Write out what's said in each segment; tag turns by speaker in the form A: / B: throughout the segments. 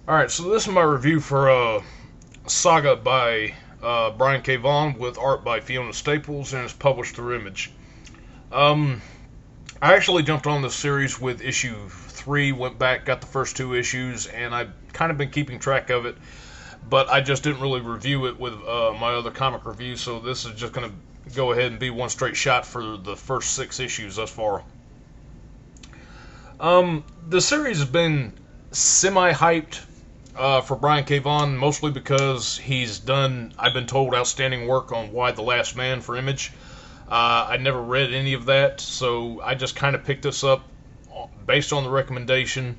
A: Alright, so this is my review for Saga by Brian K. Vaughan with art by Fiona Staples, and it's published through Image. Um, I actually jumped on this series with issue 3, went back, got the first 2 issues, and I've kind of been keeping track of it, but I just didn't really review it with my other comic reviews, so this is just going to go ahead and be one straight shot for the first 6 issues thus far. The series has been semi-hyped for Brian K. Vaughan, mostly because he's done, I've been told, outstanding work on Why the Last Man for Image. I never read any of that, so I just kind of picked this up based on the recommendation,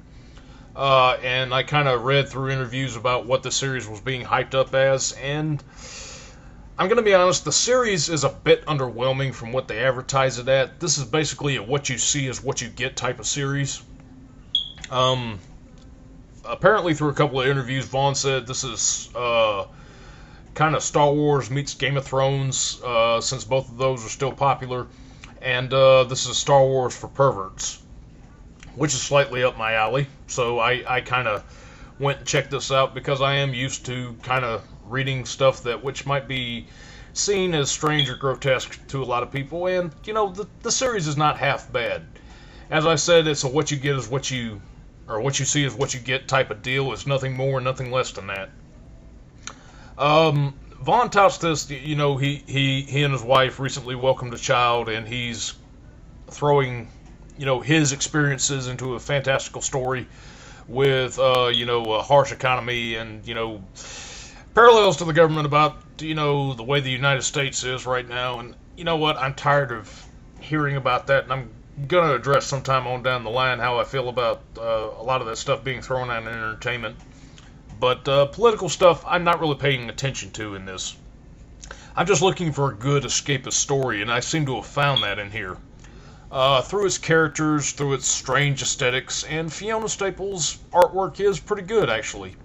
A: and I kind of read through interviews about what the series was being hyped up as, and I'm going to be honest, the series is a bit underwhelming from what they advertise it at. This is basically a what you see is what you get type of series. Apparently, through a couple of interviews, Vaughn said this is kind of Star Wars meets Game of Thrones, since both of those are still popular, and this is Star Wars for perverts, which is slightly up my alley. So I kind of went and checked this out because I am used to kind of reading stuff that which might be seen as strange or grotesque to a lot of people, and you know the series is not half bad. As I said, it's a what you get is what you, or what you see is what you get type of deal. It's nothing more, nothing less than that. Vaughn touts this, you know, he and his wife recently welcomed a child, and he's throwing, you know, his experiences into a fantastical story with, you know, a harsh economy and, you know, parallels to the government about, you know, the way the United States is right now. And you know what? I'm tired of hearing about that, and I'm going to address sometime on down the line how I feel about a lot of that stuff being thrown out in entertainment. But political stuff, I'm not really paying attention to in this. I'm just looking for a good escapist story, and I seem to have found that in here. Through its characters, through its strange aesthetics, and Fiona Staples' artwork is pretty good, actually.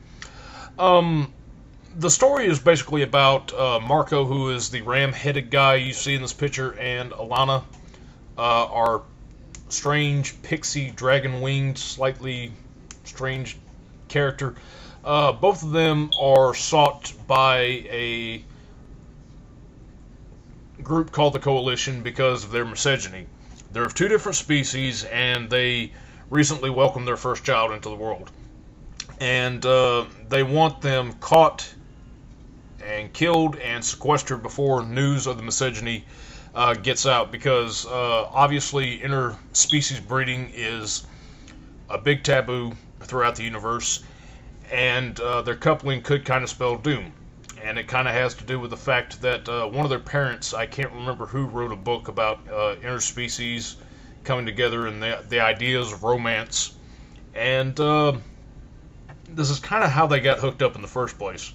A: The story is basically about Marco, who is the ram-headed guy you see in this picture, and Alana, our strange, pixie, dragon-winged, slightly strange character. Both of them are sought by a group called the Coalition because of their misogyny. They're of 2 different species, and they recently welcomed their first child into the world. And they want them caught and killed and sequestered before news of the misogyny gets out, because obviously interspecies breeding is a big taboo throughout the universe, and their coupling could kind of spell doom. And it kind of has to do with the fact that one of their parents, I can't remember who, wrote a book about interspecies coming together and the ideas of romance, and this is kind of how they got hooked up in the first place.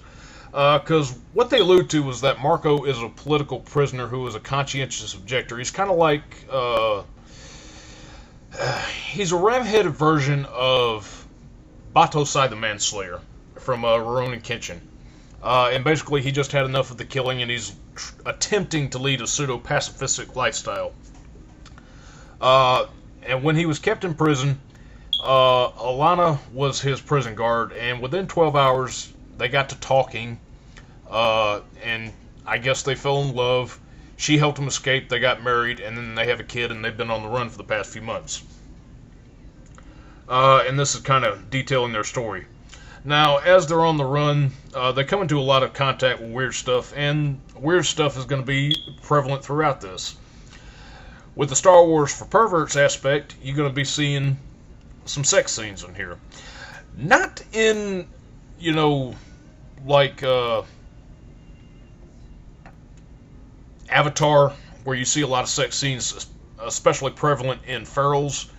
A: Because what they allude to was that Marco is a political prisoner who is a conscientious objector. He's kind of like, he's a ram-headed version of Batosai the Manslayer from Rurouni Kenshin. And basically he just had enough of the killing, and he's attempting to lead a pseudo-pacifistic lifestyle. And when he was kept in prison, Alana was his prison guard, and within 12 hours they got to talking, and I guess they fell in love. She helped him escape, they got married, and then they have a kid, and they've been on the run for the past few months. And this is kind of detailing their story. Now, as they're on the run, they come into a lot of contact with weird stuff, and weird stuff is going to be prevalent throughout this. With the Star Wars for perverts aspect, you're going to be seeing some sex scenes in here. Not in, you know, like Avatar, where you see a lot of sex scenes, especially prevalent in ferals,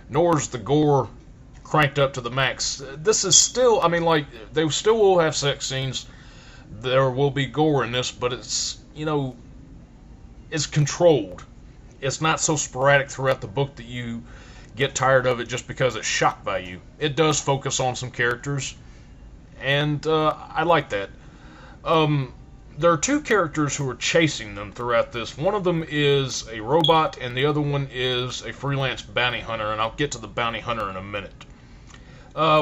A: nor is the gore cranked up to the max. This is still, I mean, like, they still will have sex scenes, there will be gore in this, but it's, you know, it's controlled. It's not so sporadic throughout the book that you get tired of it just because it's shock value. It does focus on some characters, and I like that. There are 2 characters who are chasing them throughout this. One of them is a robot, and the other one is a freelance bounty hunter, and I'll get to the bounty hunter in a minute.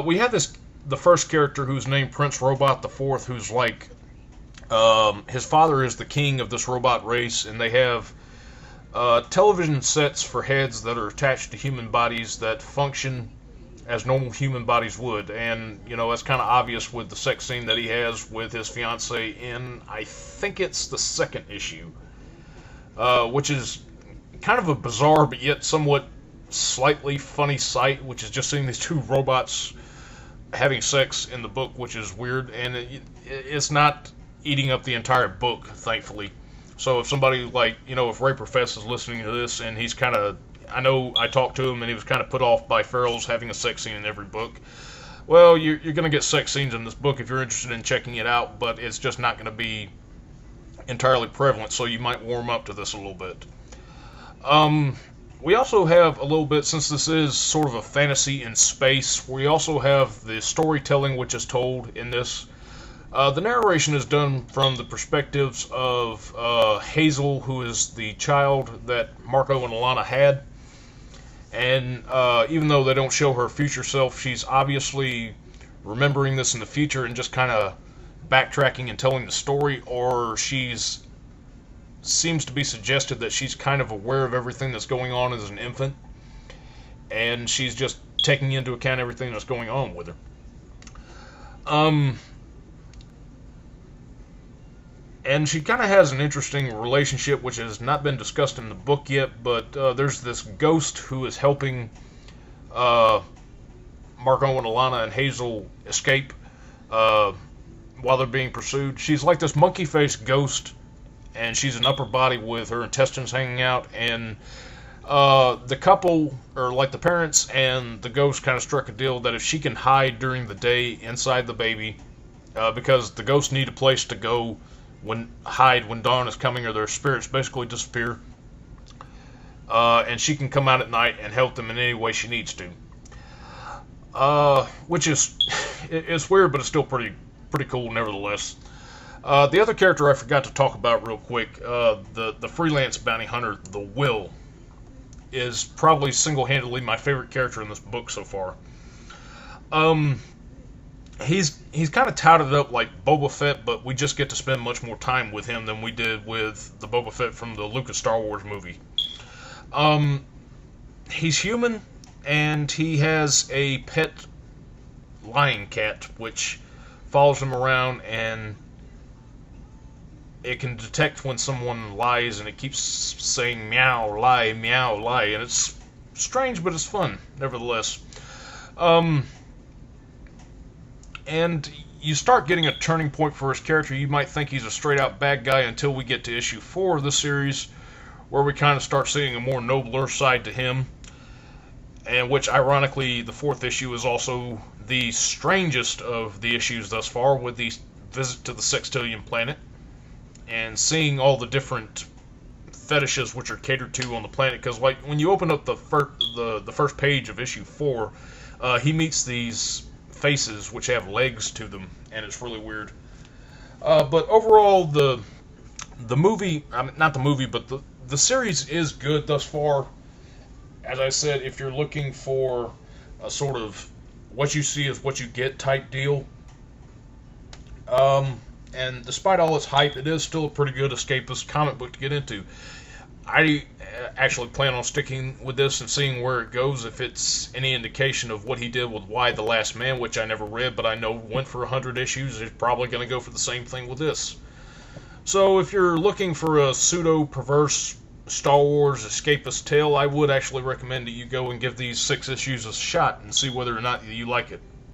A: We have this the first character, who's named Prince Robot the Fourth, who's like, his father is the king of this robot race, and they have television sets for heads that are attached to human bodies that function as normal human bodies would. And, you know, that's kind of obvious with the sex scene that he has with his fiancée in, I think it's the second issue, which is kind of a bizarre but yet somewhat slightly funny sight, which is just seeing these two robots having sex in the book, which is weird, and it's not eating up the entire book, thankfully. So if somebody, like, you know, if Ray Profess is listening to this and he's kind of, I know I talked to him and he was kind of put off by Farrell's having a sex scene in every book. Well, you're going to get sex scenes in this book if you're interested in checking it out, but it's just not going to be entirely prevalent, so you might warm up to this a little bit. We also have a little bit, since this is sort of a fantasy in space, we also have the storytelling which is told in this. The narration is done from the perspectives of Hazel, who is the child that Marco and Alana had. And even though they don't show her future self, she's obviously remembering this in the future and just kind of backtracking and telling the story, or seems to be suggested that she's kind of aware of everything that's going on as an infant, and she's just taking into account everything that's going on with her. And she kind of has an interesting relationship, which has not been discussed in the book yet, but there's this ghost who is helping Marco and Alana and Hazel escape while they're being pursued. She's like this monkey-faced ghost, and she's an upper body with her intestines hanging out, and the couple, or like the parents and the ghost, kind of struck a deal that if she can hide during the day inside the baby, because the ghosts need a place to go hide when dawn is coming, or their spirits basically disappear, and she can come out at night and help them in any way she needs to, which is, it's weird, but it's still pretty cool nevertheless. The other character I forgot to talk about real quick, the freelance bounty hunter, the Will, is probably single-handedly my favorite character in this book so far. He's kind of touted up like Boba Fett, but we just get to spend much more time with him than we did with the Boba Fett from the Lucas Star Wars movie. He's human, and he has a pet lion cat, which follows him around, and it can detect when someone lies, and it keeps saying meow, lie, and it's strange, but it's fun, nevertheless. And you start getting a turning point for his character. You might think he's a straight-out bad guy until we get to issue 4 of the series, where we kind of start seeing a more nobler side to him, and which, ironically, the 4th issue is also the strangest of the issues thus far, with the visit to the Sextillion planet, and seeing all the different fetishes which are catered to on the planet. Because, like, when you open up the first page of issue 4, he meets these faces which have legs to them, and it's really weird. But overall, the movie, not the movie, but the series is good thus far. As I said, if you're looking for a sort of what you see is what you get type deal, and despite all its hype, it is still a pretty good escapist comic book to get into. I actually plan on sticking with this and seeing where it goes. If it's any indication of what he did with Y the Last Man, which I never read, but I know went for 100 issues, he's probably going to go for the same thing with this. So if you're looking for a pseudo-perverse Star Wars escapist tale, I would actually recommend that you go and give these 6 issues a shot and see whether or not you like it.